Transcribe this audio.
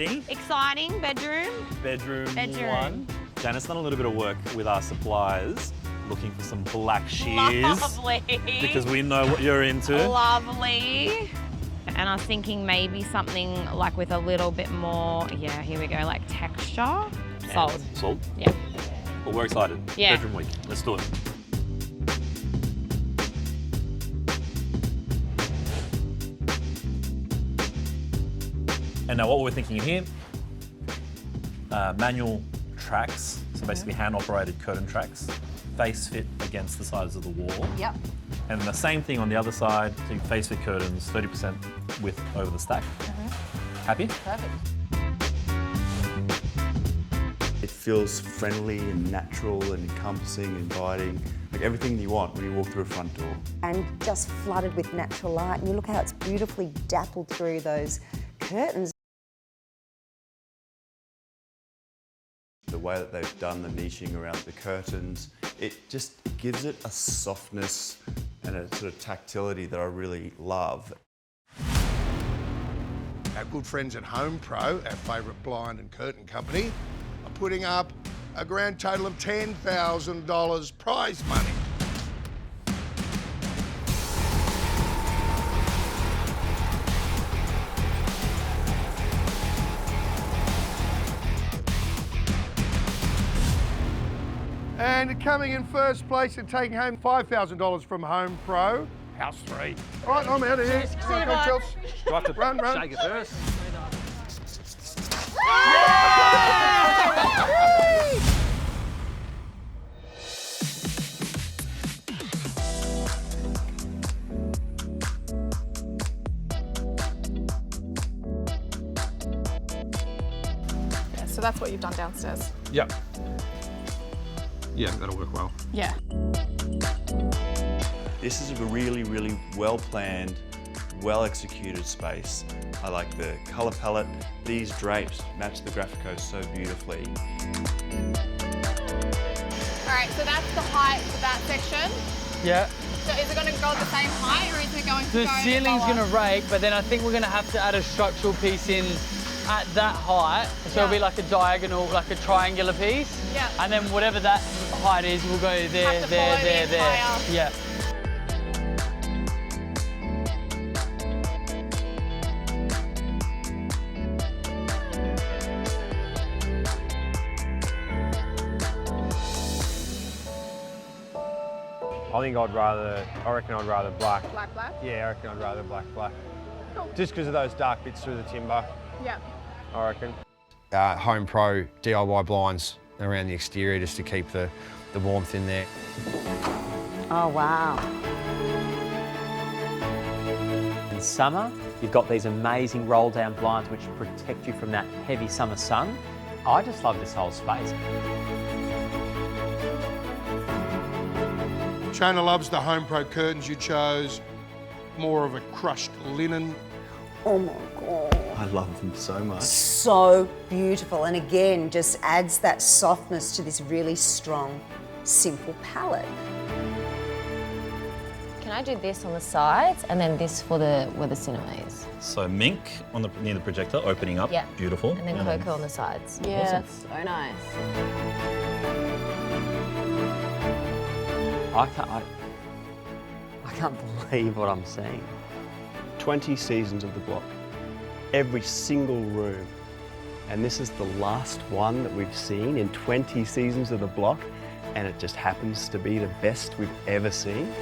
exciting. Exciting. Bedroom. Bedroom 1. Janice's done a little bit of work with our suppliers, looking for some black shears. Lovely. Because we know what you're into. Lovely. And I was thinking maybe something like with a little bit more, yeah, here we go, like texture. Sold. Sold? Yeah. Well, we're excited. Yeah. Bedroom week. Let's do it. And now what we're thinking here, manual tracks, so basically hand-operated curtain tracks, face fit against the sides of the wall. Yep. And the same thing on the other side, so face fit curtains, 30% width over the stack. Happy? Perfect. It feels friendly and natural and encompassing, inviting, like everything you want when you walk through a front door. And just flooded with natural light. And you look how it's beautifully dappled through those curtains. The way that they've done the niching around the curtains, it just gives it a softness and a sort of tactility that I really love. Our good friends at HomePro, our favourite blind and curtain company, are putting up a grand total of $10,000 prize money. And coming in first place and taking home $5,000 from HomePro, House 3. All right, I'm out of here. See you, bye. Chels. Do I have to Run. shake it first? Yeah, so that's what you've done downstairs. Yep. Yeah, that'll work well. Yeah. This is a really, really well-planned, well-executed space. I like the colour palette. These drapes match the Graphico so beautifully. All right, so that's the height for that section. Yeah. So is it going to go the same height, or is it going to The go ceiling's lower? going to rake, but then I think we're going to have to add a structural piece in at that height. So it'll be like a diagonal, like a triangular piece. Yeah. And then whatever that height is, we'll go there, Have to follow the entire- Yeah. I reckon I'd rather black. Black? Yeah, I reckon I'd rather black. Cool. Just because of those dark bits through the timber, Yeah. I reckon. HomePro DIY blinds around the exterior just to keep the warmth in there. Oh, wow. In summer, you've got these amazing roll-down blinds which protect you from that heavy summer sun. I just love this whole space. Shona loves the HomePro curtains you chose. More of a crushed linen. Oh my God. I love them so much. So beautiful. And again, just adds that softness to this really strong, simple palette. Can I do this on the sides and then this for where the cinema is? So mink on near the projector, opening up. Yeah. Beautiful. And then cocoa on the sides. Yeah, Awesome. that's so nice. I can't believe what I'm seeing. 20 seasons of the block, every single room. And this is the last one that we've seen in 20 seasons of the block, and it just happens to be the best we've ever seen.